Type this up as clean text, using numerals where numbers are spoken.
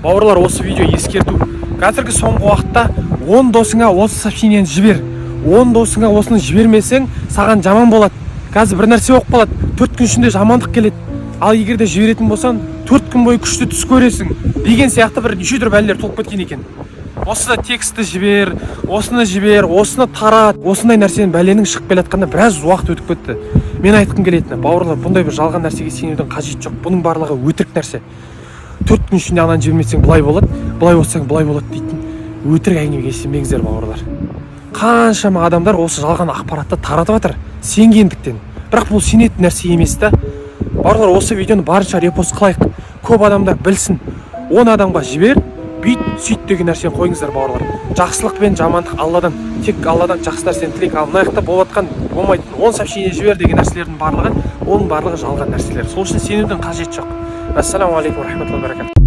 Бауырлар, осы видео ескерту. Қазіргі соңғы уақытта 10 досыңа осы сообщениені жібер. 10 досыңа осыны жібермесең, саған жаман болады. Қазір бір нәрсе болып қалады. 4 күн ішінде жамандық келеді. Ал егер де жіберетін болсаң, 4 күн бойы күшті түс көресің деген сияқты бір неше түрлі бәлелер толып кеткен екен. Осыда текстті жібер, осыны жібер, осыны тарат. Осындай нәрсенің бәленің шығып келе жатқанда біраз уақыт өтіп кетті. Мен айтқым келетіні, бауырлар, бұндай бір жалған нәрсеге сенудің қажеті жоқ. Бұның барлығы өтірік нәрсе. 4 күн ішінде ананы жібермесең былай болады, былай болсаң былай болады дейтін өтірік әңгімеге сенбеңіздер, бауырлар. Қаншама адамдар осы жалған ақпаратты таратып жатыр сенгендіктен. Бірақ бұл сенетін нәрсе емес та. Бауырлар, осы видеоны барынша репост қылайық. Көп адамдар білсін. 10 адамға жібер, бүйт, сөйт деген нәрсені қойыңыздар, бауырлар. Жақсылық пен жамандық Алладан, тек Алладан жақсы нәрсені тілек. Ал мына жақта болыватқан болмайтын 10 сообщение жібер деген нәрселердің барлығы, оның барлығы жалған нәрселер. Сол үшін сенудің қажеті жоқ. Ассаламу алейкум рахматуллахи ва баракатух.